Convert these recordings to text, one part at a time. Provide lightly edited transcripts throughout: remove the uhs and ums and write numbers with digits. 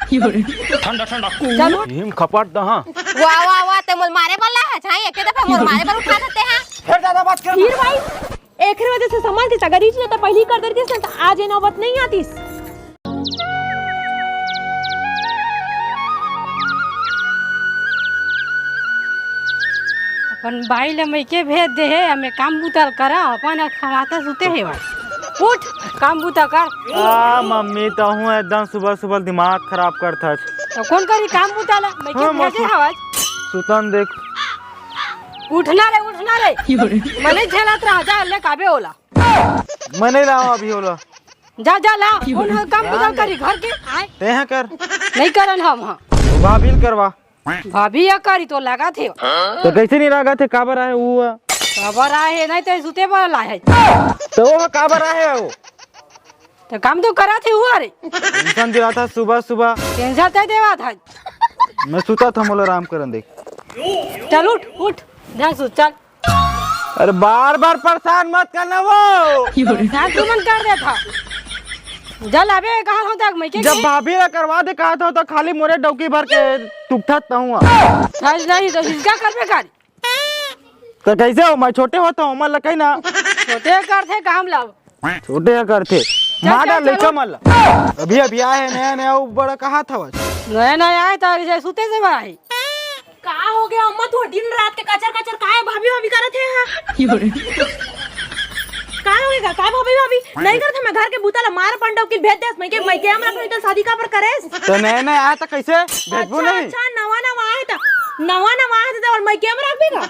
ठंडा ठंडा चलो हिम खपट दहा वाह वाह वाह ते मोल मारे वाला है छाई एक दफा मोल मारे पर उठा देते हैं। फिर ज्यादा बात कर फिर भाई एक वजह से संभाल के अगर रीच तो पहली कर देती तो आज ये नौबत नहीं आती। अपन भाई ले मैं के भेज दे है हमें काम बुतल करा अपन खड़ाता सुते है भाई उठ काम बुता कर। मम्मी तो हूँ एकदम सुबह सुबह दिमाग खराब करता तो कौन करी काम बुताला मैं के भेजे आवाज सुतन देख उठना रे मने झेलत रहा जा ले काबे होला मैं नहीं लाऊं अभी होला जा जा ला कौन काम बुतल करी घर के आए ते हैं कर नहीं करन हम हां भाभी करवा भाभी या करी तो लगा थे तो कैसे नहीं लगा थे काबर आए वो खबर आए नहीं तो सुते पर ला है तो वो काबर आए वो तो काम तो करा थे हुआ रे टेंशन दिला था सुबह सुबह टेंशन ते देवा था मैं सुता था मोला आराम करन देख चल उठ ध्यान से चल अरे बार बार परेशान मत करना वो ध्यान तू मन कर दे था जल अबे कहा होता मैं के जब भाभी ने करवा दे कहा था तो खाली मोरे डौकी भर के टुकता हूँ सच नहीं तो इसका करबे कर तो कैसे हो मैं छोटे होता हूँ मैं लकई ना छोटे करते काम लाओ छोटे करते माँ डाल ले चमल अभी अभी आए नया नया वो बड़ा कहा था नया आए तो जैसे सुते से भाई का हो गया अम्मा तू दिन रात के कचर काहे भाभी करत है का होएगा का भाभी नहीं करत मैं घर के बूताला मार पंडव के भेज देस मैं के हम रख नहीं तो शादी का पर करेस तो नया नया आया तो कैसे भेजबो नहीं अच्छा नवा आए तो और मैं के हम रखेगा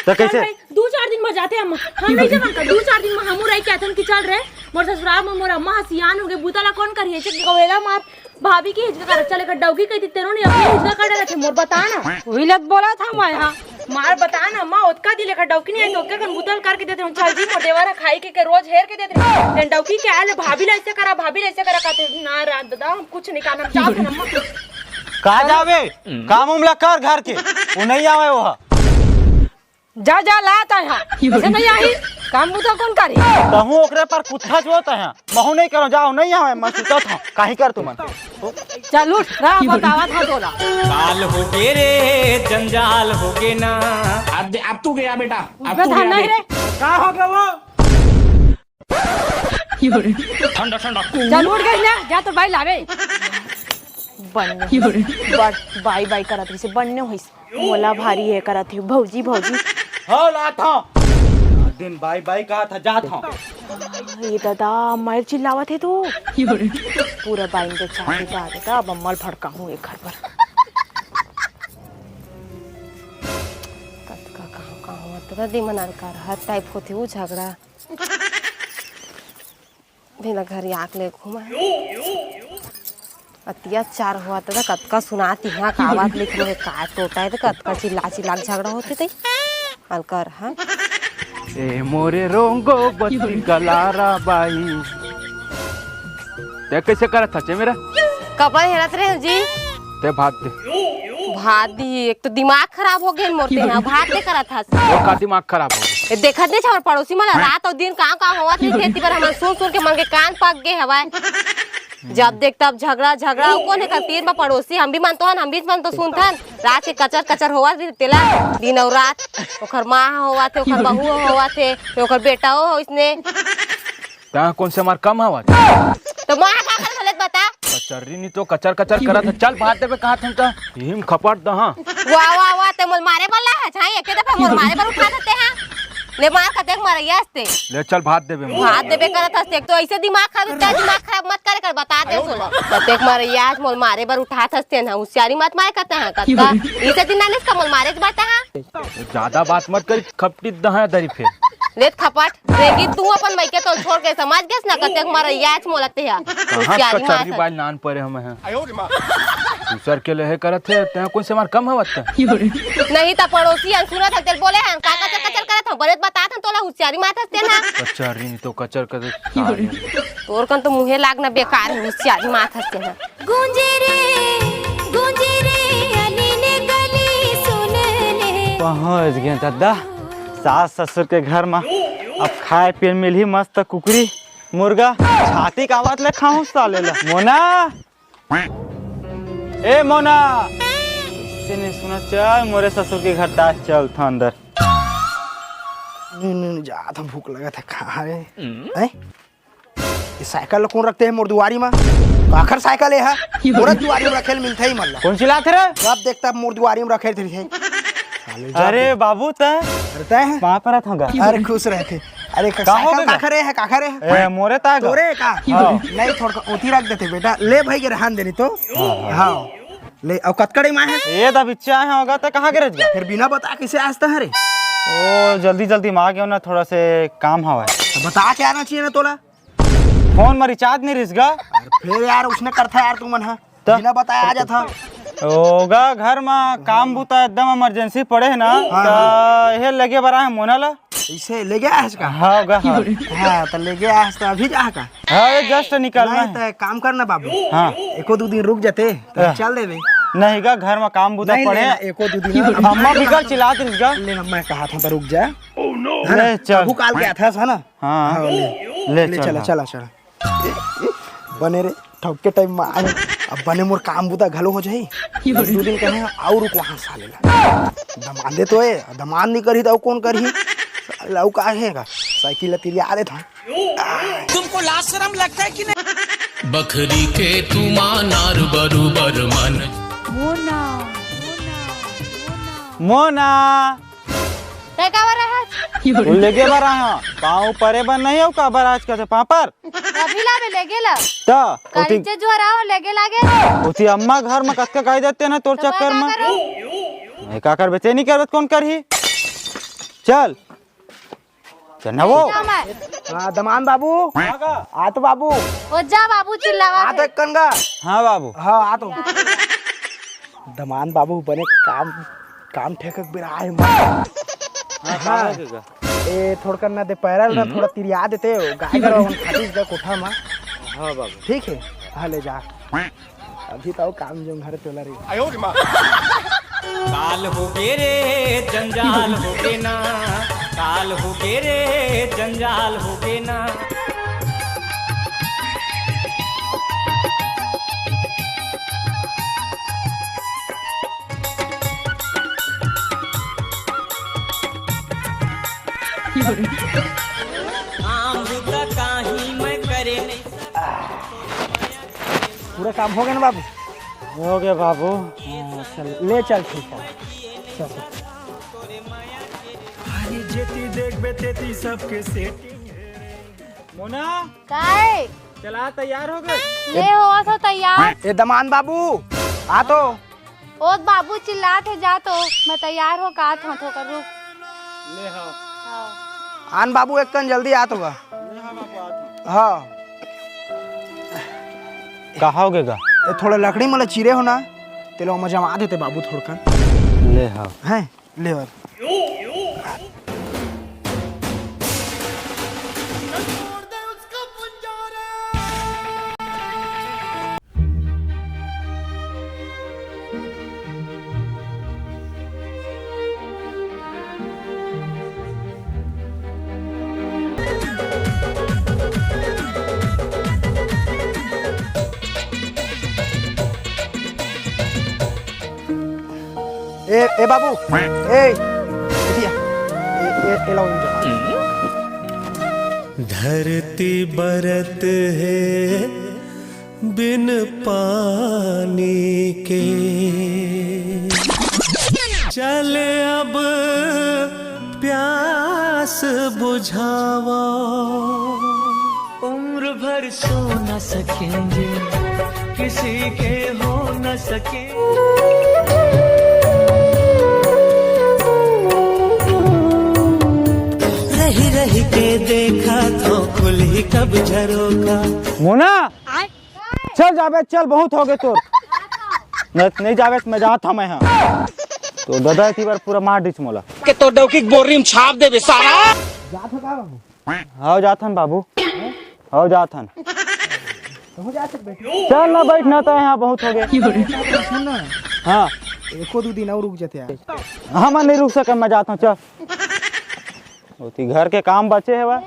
तो कैसे 2-4 दिन में जाते हम नहीं जमा कर 2-4 दिन में हमू रह के अथन की चल रहे मोर ससुराल में मोर अम्मा हसियान हो गए बूताला कौन करिए के गवेला मार भाभी की हिजका कर चले कर डौगी कहती तेरो नहीं अपनी हिजका कर रखे मोर बता ना वही लत बोला था मैं हां मार बता ना अम्मा ओतका दिले का डौकी नहीं है तो के बूतल करके देते हूं चल जी मोर देवारा खाई के रोज हेर के देते हैं डौकी के आले भाभी ले ऐसे करा कहते ना रात दादा हम कुछ नहीं काम चाहते अम्मा कहा जावे काम उमला कर घर के वो नहीं आवे वो जा लाता है ऐसे नहीं आई काम बुता कौन करी कहूं ओकरे पर कुत्ता जोता है महू नहीं करो जाओ नहीं आवे मैं सुता था काहे कर तू मन चल उठ रहा बतावा था तोला काल हो गे रे जंजाल हो गे ना अब तू गया बेटा अब तू गया नहीं रे का हो गया वो ठंडा ठंडा चल उठ गई ना जा तो भाई लावे बाई करत रही से बनने होइस मोला भारी है करत है भौजी हो ला था दिन बाई कहा था जा था ये दादा मार चिल्लावत है तो पूरा बाइन पे चाहे का देता अब अम्मल भड़का हूँ एक घर पर कतका कहाँ हुआ तो दिमनार का रहा टाइप होते वो झगड़ा भेला घर आग ले घुमा अत्याचार हुआ था कतका सुनाती हाँ का बात लिख रहे का टोटा है तो कतका चिल्ला झगड़ा होते थे अलकर हाँ ए मोरे रोंगो बत्ती गलारा बाई ते कैसे करत था मेरा कपड़ा हेरत रहे जी ते भात दी एक तो दिमाग खराब हो गया मोरते यहाँ भात दे करा था वो का दिमाग खराब हो गया देखत नहीं छावर पड़ोसी मला रात और दिन कहाँ हुआ थी खेती पर हम सुन के मन के कान पक गए हवाए जब देख तब झगड़ा कौन है तीर में पड़ोसी हम भी मानतो हन हम भी मानतो सुनथन रात के कचर होवा तेला दिन और रात ओकर माँ होवा थे ओकर बहू होवा थे ओकर बेटा हो इसने ता कौन से मार कम हवा तो माँ का कर गलत बता कचर्री नहीं तो कचर करत है चल भात देबे कहा था हिम खपट दहा वाह ते मोल मारे वाला है छाई एक दफा मोल मारे पर उठा देते हैं ले मार कते मरैया हस्ते ले चल भात देबे करत हस्ते एक तो ऐसे दिमाग खराब मत करे कर बता दे सुनो कते मरैया मोल मारे पर उठात हस्ते ना होशियारी मत मारे कहता है कतका इसे दिन नानिस का मोल मारे बता हां ज्यादा बात मत कर खपटी दहा दरी फिर लेत खपट रेगी तू अपन मैके तो छोड़ के समझ गेस ना कते मरैया मोलते है होशियारी कचर्री बाल नान परे हम हैं दूसर के लहे करत है ते कौन से मार कम हवत नहीं त पड़ोसी सुनत है तेल बोले हैं का कचर करत हम बड़े बता था तोला होशियारी मात हस्ते ना कचर्री नहीं तो कचर कर तोर कन तो मुहे लागना बेकार है होशियारी मात हस्ते ना गूंजे रे अली ने गली सुन ले पहुंच गए दादा सास ससुर के घर में अब खाए पिए मिली मस्त कुकरी मुर्गा छाती का आवाज ले खाऊं साले ला मोना ए मोना इससे नहीं सुना, चल मोरे ससुर के घर ताज चल था अंदर। नहीं जा था, भूख लगा था। कहाँ रे ये साइकिल कौन रखते हैं मोर दुआरी में? आखिर साइकिल है मोर दुआरी में रखेल मिलता ही मल्ला। कौन चिल्लाते रे? अब देखता मोर दुआरी में रखे थे। अरे बाबू तय है वहाँ पर था। अरे खुश रहते। अरे साइकिल काखरे है, काखरे है मोरे ता तोरे का नहीं, थोड़ा ओती रख देते बेटा। ले भाई के रहन देनी तो हाँ ले। अब कतकड़ी माँ है ये दा बिच्चा है होगा तो कहाँ गिरज गया? फिर बिना बता कैसे आस्ता है रे? ओ जल्दी जल्दी माँ क्यों ना, थोड़ा से काम हवा है। बता के आना चाहिए ना तोला। फोन में रिचार्ज नहीं रिस गा। फिर यार उसने करता यार, तू मन है बिना बताया आ जाता होगा घर में काम बूता एकदम इमरजेंसी पड़े है ना, तो ये लगे बरा है मोना ला इसे ले गया है इसका। हाँ होगा हाँ तो ले गया है तो अभी जा का। हाँ ये जस्ट निकलना नहीं है। तो काम करना बाबू, हाँ एको दो दिन रुक जाते तो चल दे। नहीं गा घर में काम बूता पड़े एको दो दिन अम्मा बिगड़ चिल्ला गा। लेना मैं कहा था तो रुक जा। ले चल भूख काल गया था ना। हाँ ले चला चला चला बने रे ठोक के टाइम में आए। अब बने मोर काम बुता घलो हो जाई। दो दिन कहे और रुक वहां साले ला दमांदे तो है, दमान नहीं करी तो कौन करी? लौ का है साइकिल तेरी आ दे था। तुमको लाज शर्म लगता है कि नहीं? बकरी के तुमानार बरुबर मन मोना का बरा है लेके बरा है पाँव परे बन नहीं हो का बराज का पापर अभी ला में लेगे ला तो कालीचे जो रहा लेगे लागे उती अम्मा घर में कत्का कह देते ना तोर चक्कर में। नहीं का कर बेचे नहीं करबत कौन करही? चल चल वो हाँ दमान बाबू आ तो बाबू ओ जा बाबू चिल्लावा आ तो कनगा। हाँ बाबू हाँ आ तो दमान बाबू बने काम ठेकक बिरा है। हाँ ए थोड़ करना दे पैरल ना, थोड़ा तिरिया देते गाय घर खातीस दे कोठा में। हाँ बाबू ठीक है हाँ ले जा। अभी तो काम जो घर चला रही। काल हो गे रे जंजाल हो गे ना, काल हो गे रे जंजाल हो गे ना। पूरा काम हो गया ना बाबू? हो गया बाबू। हाँ, चल ले चल ठीक है चल। मोना काय चला तैयार हो गए? ले हो तो तैयार। ए दमान बाबू आ तो। ओ बाबू चिल्लात है जा तो मैं तैयार हो का था तो कर रुक ले हाँ आन बाबू एक कन जल्दी आ तो गा। हाँ कहा हो गएगा? ए थोड़ा लकड़ी मतलब चिरे हो ना तेलो में जमा देते बाबू थोड़ कर। ले हाँ हैं ले और ए बाबू ए दिया ए लाओ धरती बरत है बिन पानी के, चल अब प्यास बुझावा। उम्र भर सो न सकेंगे किसी के हो न सके। रही रही के देखा तो खुल ही कब झरोका। मोना चल जावे चल, बहुत हो गए तोर। नहीं जावे मैं जात था मैं। हाँ तो दादा इतनी बार पूरा मार दी मोला के तो डौकी बोरी में छाप दे बे सारा। जात का बाबू? हाँ जाथन बाबू हाँ जाथन। हो जा सकते चल ना बैठना तो यहाँ बहुत हो गए। हाँ एको दो दिन और रुक जाते यार। हाँ मैं नहीं रुक सका, मैं जाता हूँ चल। होती घर के काम बचे है वह।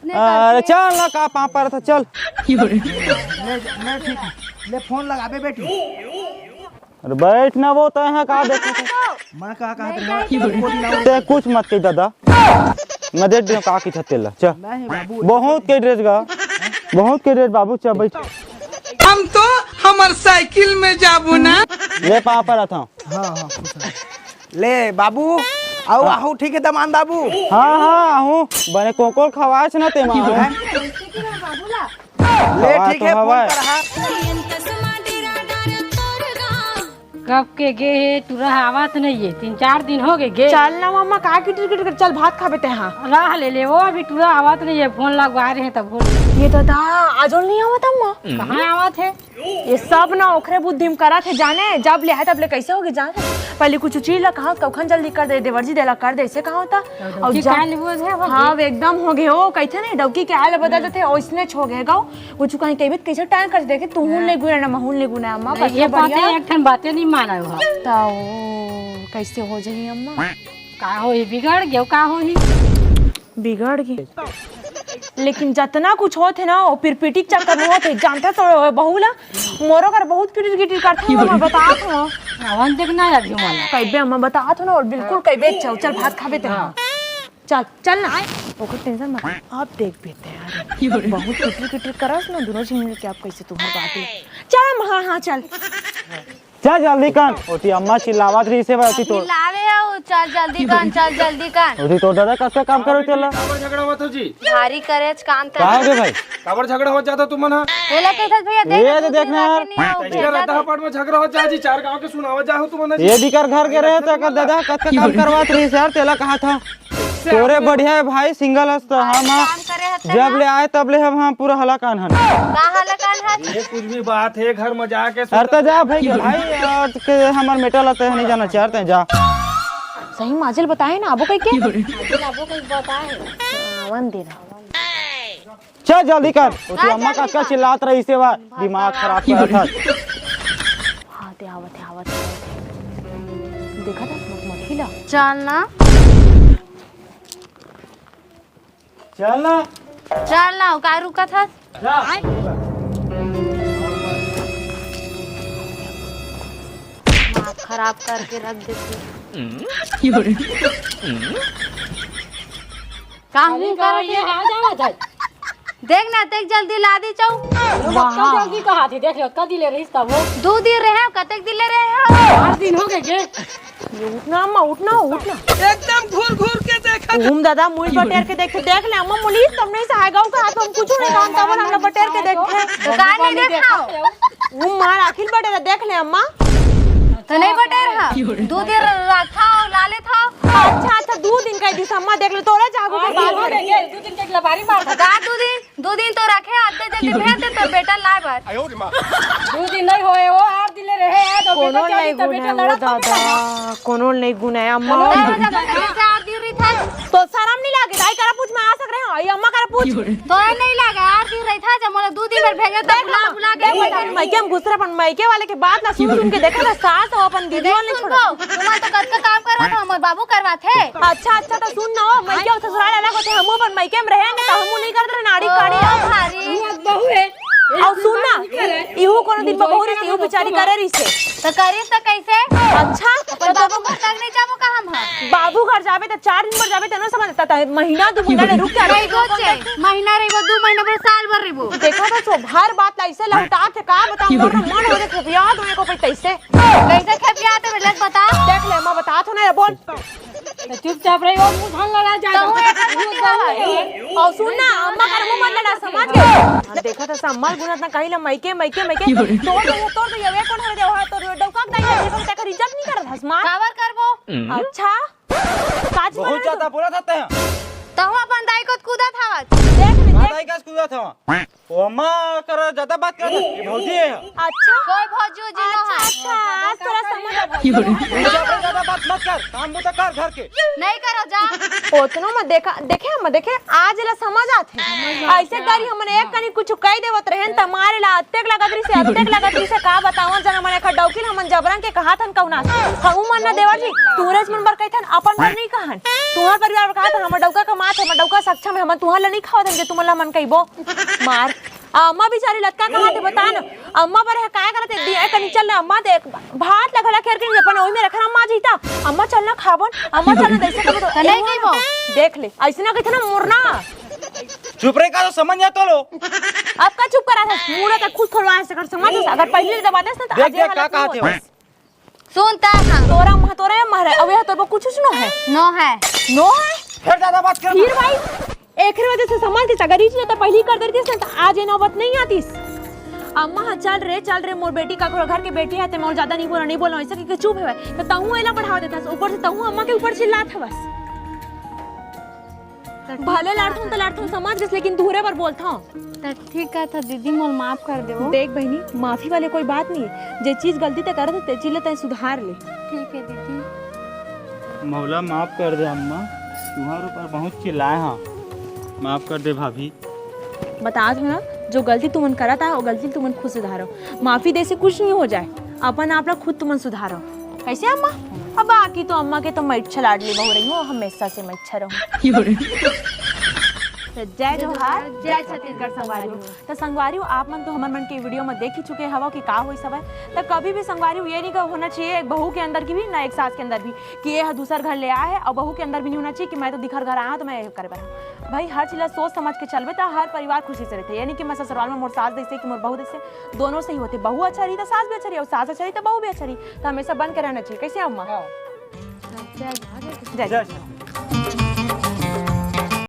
अरे चल ना का पापा था चल। ले ठीक है ले फोन लगाबे बेटी। अरे बैठ ना वो तो यहाँ कहा देखा माँ कहा था ते कुछ मत कही दादा मैं देख दियो कहा की छतेला चल नहीं बाबू बहुत के ड्रेस गा बहुत के ड्रेस बाबू चल बैठ हम तो हमार साइकिल में जाबू ना ले पा पर था हाँ हाँ ले बाबू आओ आओ ठीक है दमान बाबू हाँ हाँ हूँ बने कोकोल खवाच ना ते माँ ले ठीक है फोन कर हाँ कब के गे है तुरा आवाज नहीं है 3-4 दिन हो गए गे चल ना मम्मा का किट किट कर चल भात खा बेते हाँ राह ले ले वो अभी तुरा आवाज नहीं है फोन लगवा रहे हैं तब बोल ये दादा आज नहीं आवत अम्मा कहाँ आवाज है ये सब ना ओखरे बुद्धि में करा थे जाने जब ले है तब ले कैसे होगे जाने पहले कुछ चीज ला कहा कखन जल्दी कर दे देवर जी देला कर दे ऐसे कहा होता और हाँ वे एकदम हो गए हो कहते ना डौकी के हाल बदल देते ओइसने छो गए गाओ वो चुका है कभी कैसे टाइम कर देखे तू हुन ले गुना ना महून ले गुना अम्मा ये बातें एक ठन बातें नहीं माना हुआ ताओ कैसे हो जाएगी अम्मा का हो ही बिगड़ गयो का हो ही बिगड़ गई लेकिन जितना कुछ होते ना वो पिरपिटी चक्कर में होते जानता तो बहुला मोरो कर बहुत किटिर किटिर करता हूँ मैं बतात हूँ आवाज देखना है अभी माला कैबे अम्मा बतात हूँ ना और बिल्कुल कैबे चल चल भात खा बेते हैं चल चल ना आए ओकर टेंशन मत आप देख बेते हैं बहुत किटिर किटिर करस ना दोनों चीज मिल के आप कैसे तुम्हारी बातें चल हाँ हाँ चल चल जल्दी कर ओती अम्मा चिल्लावत रही से बाती तो लावे आओ चल जल्दी कान ओती तो दादा कैसे काम करो चल झगड़ा हुआ था जी भारी करेज काम का हो गए भाई काबर झगड़ा हो जाता तुम ना बोला कैसे भैया ये तो देखना यार क्या रहता है पार्ट में झगड़ा हो जा जी 4 गांव के सुनावा जाओ तुम ना ये दिकर घर के रहे तो कर दादा कत काम करवात रही से यार तेला कहा था तोरे बढ़िया है भाई सिंगल हस तो हम जब ले आए तब ले हम पूरा हलाकान हन ये कुछ भी बात है घर में जाके अरे तो जा भाई भाई के हमार मेटल आते हैं नहीं जाना चाहते हैं जा सही माजल बताए ना अबो कह के अबो कह बताए वन दिन चल जल्दी कर ओती अम्मा का चिल्लात रही से बा दिमाग खराब कर था हाँ ते आवत देखा था मखिला चल ना चल ना का रुका था जा खराब करके रख देती देख ना देख जल्दी ला दी चाऊ जल्दी कहा थी देख लो कदी ले रही तब वो 2 दिन रहे कतक दिन ले रहे 8 दिन हो गए गे उठना अम्मा उठना एकदम घूर घूर के देखा घूम दादा मुई बटेर के देख ले अम्मा मुली तब नहीं सहाय गाँव का हाथ हम कुछ नहीं काम तब हम बटेर के देखे तो का नहीं देखा घूम मार आखिर बटेर देख ले अम्मा तो नहीं बटेर हा 2 दिन रखा और लाले था अच्छा 2 दिन का दिस अम्मा देख ले तोरा जागो के बात करे 2 दिन के लबारी मार का 2 दिन तो रखे आते जल्दी भेज दे तो बेटा लाए बार 2 दिन नहीं होए वो 8 दिन रहे हैं तो कोनो नहीं गुना वो दादा कोनो नहीं गुना अम्मा तो शर्म नहीं लागे दाई करा पूछ मैं आ सक रहे हैं अम्मा करा पूछ तो नहीं लगा 8 दिन रही था जब मतलब 2 दिन में भेजे तो बुला के मायके हम गुस्सा अपन मायके वाले के बात ना सुन के देखा ना सास हो अपन दीदी वाले छोड़ो तुम तो कद का काम करवा था हमर बाबू करवा थे अच्छा तो सुन ना मायके ससुराल अलग होते हम अपन मायके में रहेंगे तो हम नहीं करते नाड़ी काड़ी भारी बहू है और सुन ना इहू कोनो दिन में बहुत रही इहू बेचारी करे रही से तो करिस तो कैसे अच्छा तो बाबू घर तक नहीं जाबो का हम बाबू घर जाबे तो 4 दिन पर जाबे तो ना समझता था महीना 2 महीना रुक जा नहीं गोचे महीना रहीबो 2 महीना पर साल भर रहीबो देखा था सो हर बात ऐसे लौटा थे का बताऊं मोर मन हो जाए याद होने को कैसे कैसे खेपिया तो बेटा बता देख ले मैं बता तो ना बोल चुपचाप रही और मुंह ढंग लगा जा और सुन ना अम्मा का मुंह मत लड़ा समझ गए देखा था सम्मान गुना ना कहिला मायके तोड़ दे ये कौन है देवा तो डौका नहीं है देखो तेरा रिजेक्ट नहीं करत हसमा कवर करबो अच्छा काज बहुत ज्यादा बोला था तो हम अपन दाई को कूदा था दाई का कूदा था वो अम्मा कर ज्यादा बात कर भौजी है अच्छा कोई भौजू जी न अच्छा आज तेरा समझ ज्यादा बात मत कर काम तो कर घर के नहीं करो जा ओतनो में देखे आज ला समझ आते ऐसे गाड़ी हमने एक कनी कुछ कह देवत रहन त मारे ला अत्तेक लगत रही से का बतावा जना मने का डौकिल हमन जबरन के कहा थन कौना हम मन ना देवर जी तूरज मन बर कहथन अपन घर नहीं कहन तुहार परिवार बर कहा थन हमर डौका का माथ हमर डौका सक्षम है हम तुहार ला नहीं खावत जे तुमला मन कहबो मार अम्मा बेचारी लटका कहा थे बता ना अम्मा पर है काय करते कनी चल ना अम्मा देख भात लगला खेर के अपन ओई में रखना अम्मा जीता अम्मा चलना खाबन अम्मा चलना दैसे कब तो नहीं कहीं वो देख ले ऐसे ना कहते ना मोरना चुप रहे का तो समझ जाता लो। अब का चुप करा था मुड़ा का खुद खोलवा से कर समझ अगर पहले दबा देस ना तो देख देख क्या कहते हो। सुनता हाँ तोरा मह तोरे मारे अब यह तो कुछ सुनो है नो है नो है फिर ज्यादा बात कर फिर भाई एक वजह से संभाल के अगर रीच तो पहले ही कर देती ना तो आज ये नौबत नहीं आती। अम्मा चल रे मोर बेटी का घर के बेटी है ते मोर ज्यादा नहीं बोलो ऐसा कि चुप है तो तहू एला बढ़ावा देता ऊपर से तहू अम्मा के ऊपर चिल्लात है बस भले लाड़तू समझ गए लेकिन धूरे पर बोलता हूँ ठीक है था दीदी मोल माफ कर दे देख बहनी माफी वाले कोई बात नहीं है जे चीज गलती ते करत ते चिल्ले ते सुधार ले। ठीक है दीदी मौला माफ कर दे अम्मा तुम्हारे ऊपर बहुत चिल्लाए हाँ माफ कर दे भाभी। बता दो ना जो गलती तुमन करा था वो गलती तुमन खुद सुधारो माफी दे से कुछ नहीं हो जाए अपन आप लोग खुद तुमन सुधारो कैसे अम्मा। अब बाकी तो अम्मा के तो मैं इच्छा लाडली हो रही हूँ हमेशा से मैं इच्छा रहूँ। जय जोहार जय छत्तीसगढ़ संगवारी तो संगवारी आप मन तो हमार मन के वीडियो में देख ही चुके हवा कि का होई सब है तो कभी भी संगवारी ये नहीं होना चाहिए एक बहू के अंदर की भी ना एक सास के अंदर भी कि ये दूसर घर ले आया है और बहू के अंदर भी नहीं होना चाहिए कि मैं तो दिखर घर आया तो मैं कर पाऊँ। भाई हर चीज़ सोच समझ के चलबे तो हर परिवार खुशी से रहते यानी कि मैं ससुराल में मोर सास जैसे कि मोर बहू जैसे दोनों से ही होते बहू अच्छा रही तो सास भी अच्छा रही और सास अच्छा रही तो बहू भी अच्छा रही तो हमेशा बन के रहना चाहिए कैसे अम्मा। जय